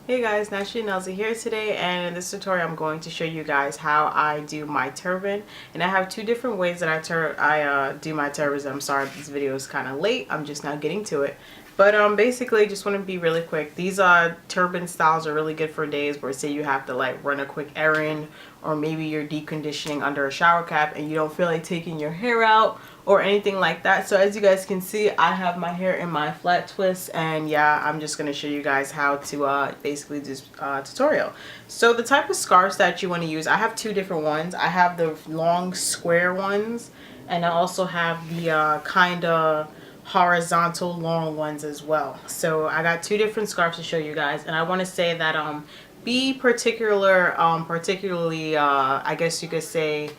Hey guys, NaturallyNellzy here today, and in this tutorial I'm going to show you guys how I do my turban. And I have two different ways that I do my turbans. I'm sorry this video is kind of late, I'm just now getting to it. But basically just want to be really quick. These turban styles are really good for days where say you have to like run a quick errand, or maybe you're deep conditioning under a shower cap and you don't feel like taking your hair out or anything like that. So as you guys can see, I have my hair in my flat twist, and yeah, I'm just going to show you guys how to basically do this tutorial. So the type of scarves that you want to use, I have two different ones. I have the long square ones, and I also have the kind of horizontal long ones as well. So I got two different scarves to show you guys, and I want to say that be particularly I guess you could say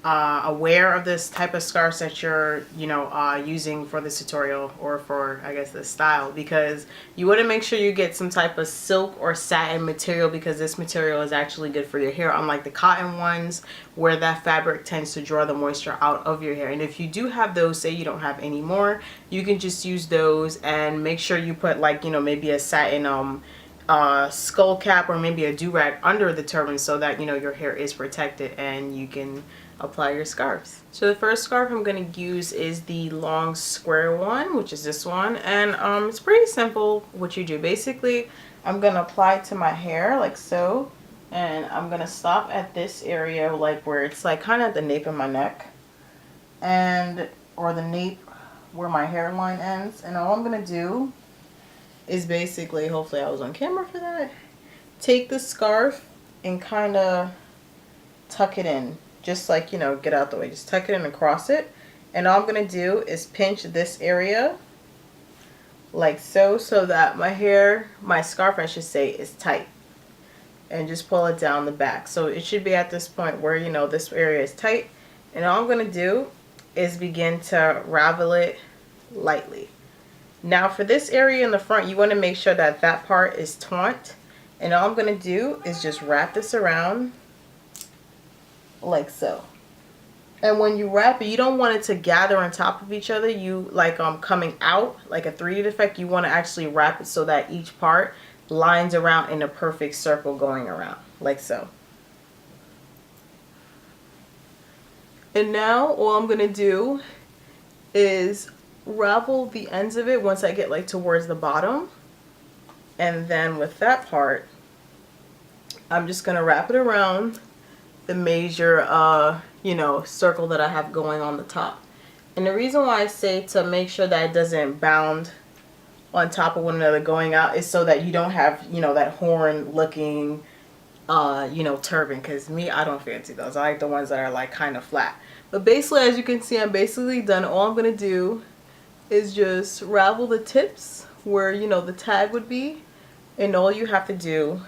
aware of this type of scarves that you're using for this tutorial, or for I guess this style, because you want to make sure you get some type of silk or satin material, because this material is actually good for your hair, unlike the cotton ones where that fabric tends to draw the moisture out of your hair. And if you do have those, say you don't have any more, you can just use those, and make sure you put like maybe a satin skull cap or maybe a do-rag under the turban, so that your hair is protected and you can apply your scarves. So the first scarf I'm going to use is the long square one, which is this one, and it's pretty simple what you do. Basically I'm going to apply it to my hair like so, and I'm going to stop at this area, like where it's like kind of at the nape of my neck, and or the nape where my hairline ends. And all I'm going to do is basically, hopefully I was on camera for that, take the scarf and kind of tuck it in, just like get out the way, just tuck it in across it. And all I'm gonna do is pinch this area like so, so that my scarf I should say, is tight, and just pull it down the back. So it should be at this point where this area is tight, and all I'm gonna do is begin to ravel it lightly. Now for this area in the front, you want to make sure that that part is taut, and all I'm going to do is just wrap this around like so. And when you wrap it, you don't want it to gather on top of each other. You like coming out like a 3D effect. You want to actually wrap it so that each part lines around in a perfect circle going around like so. And now all I'm going to do is ravel the ends of it once I get like towards the bottom, and then with that part I'm just gonna wrap it around the major circle that I have going on the top. And the reason why I say to make sure that it doesn't bound on top of one another going out is so that you don't have that horn looking turban, because I don't fancy those. I like the ones that are like kind of flat. But basically, as you can see, I'm basically done. All I'm gonna do is just ravel the tips where the tag would be, and all you have to do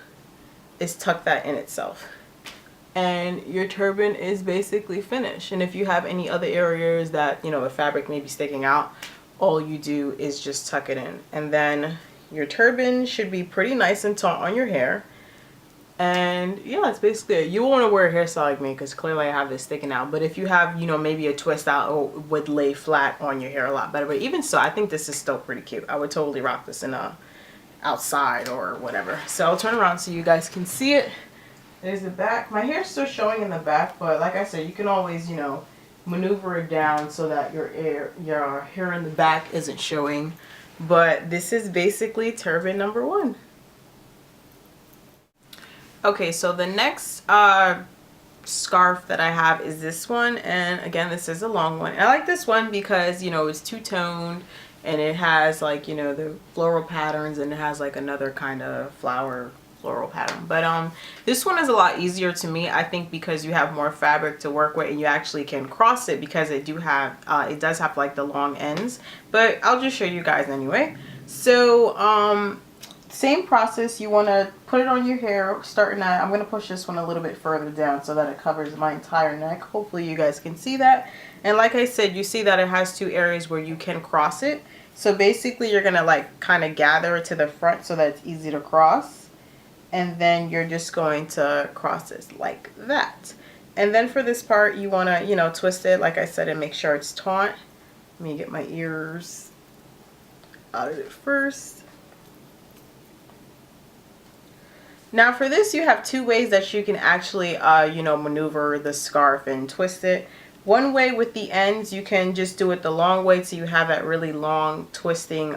is tuck that in itself, and your turban is basically finished. And if you have any other areas that the fabric may be sticking out, all you do is just tuck it in, and then your turban should be pretty nice and taut on your hair. And yeah, that's basically it. You want to wear a hairstyle like me, because clearly I have this sticking out. But if you have, maybe a twist out, it would lay flat on your hair a lot better. But even so, I think this is still pretty cute. I would totally rock this in outside or whatever. So I'll turn around so you guys can see it. There's the back. My hair's still showing in the back, but like I said, you can always, maneuver it down so that your hair in the back isn't showing. But this is basically turban number one. Okay, so the next scarf that I have is this one, and again, this is a long one. I like this one because it's two-toned, and it has like the floral patterns, and it has like another kind of floral pattern. But this one is a lot easier to me, I think, because you have more fabric to work with, and you actually can cross it because it does have like the long ends. But I'll just show you guys anyway. So same process. You want to put it on your hair, starting at, I'm going to push this one a little bit further down so that it covers my entire neck. Hopefully you guys can see that. And like I said, you see that it has two areas where you can cross it. So basically you're going to like kind of gather it to the front so that it's easy to cross. And then you're just going to cross this like that. And then for this part, you want to, twist it, like I said, and make sure it's taut. Let me get my ears out of it first. Now for this, you have two ways that you can actually, you know, maneuver the scarf and twist it. One way with the ends, you can just do it the long way so you have that really long twisting,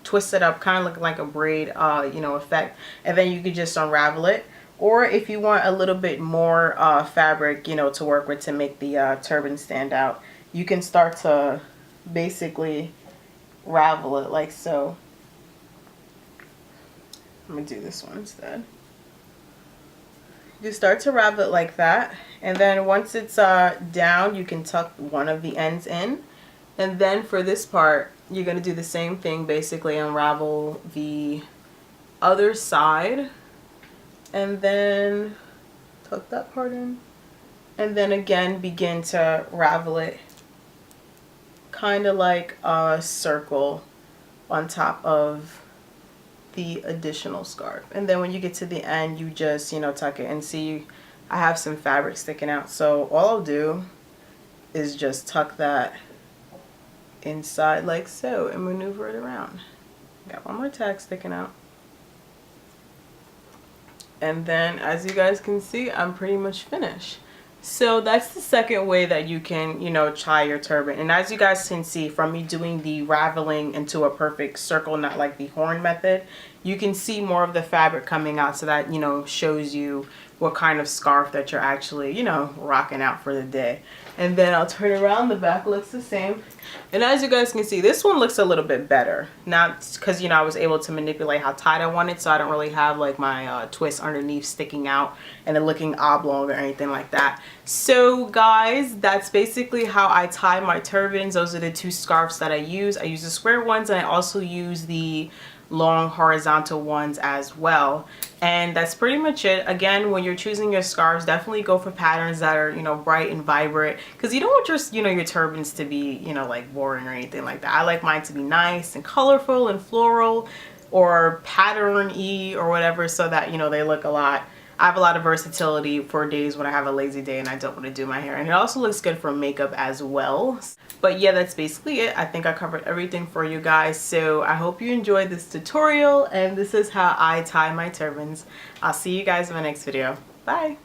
twist it up, kind of looking like a braid, you know, effect. And then you could just unravel it. Or if you want a little bit more fabric, you know, to work with to make the turban stand out, you can start to basically ravel it like so. I'm gonna do this one instead. You start to ravel it like that, and then once it's down, you can tuck one of the ends in. And then for this part, you're going to do the same thing, basically unravel the other side and then tuck that part in, and then again begin to ravel it kind of like a circle on top of the additional scarf. And then when you get to the end, you just, you know, tuck it. And see, I have some fabric sticking out, so all I'll do is just tuck that inside like so and maneuver it around. Got one more tag sticking out. And then as you guys can see, I'm pretty much finished. So that's the second way that you can, you know, tie your turban. And as you guys can see from me doing the raveling into a perfect circle, not like the horn method, you can see more of the fabric coming out, so that, you know, shows you what kind of scarf that you're actually, you know, rocking out for the day. And then I'll turn around, the back looks the same. And as you guys can see, this one looks a little bit better. Not because, you know, I was able to manipulate how tight I want it, so I don't really have like my twist underneath sticking out and it looking oblong or anything like that. So guys, that's basically how I tie my turbans. Those are the two scarves that I use. I use the square ones, and I also use the long horizontal ones as well. And that's pretty much it. Again, when you're choosing your scarves, definitely go for patterns that are, you know, bright and vibrant, because you don't want your, you know, your turbans to be, you know, like boring or anything like that. I like mine to be nice and colorful and floral or pattern-y or whatever, so that, you know, they look a lot. I have a lot of versatility for days when I have a lazy day and I don't want to do my hair. And it also looks good for makeup as well. But yeah, that's basically it. I think I covered everything for you guys. So I hope you enjoyed this tutorial, and this is how I tie my turbans. I'll see you guys in my next video. Bye.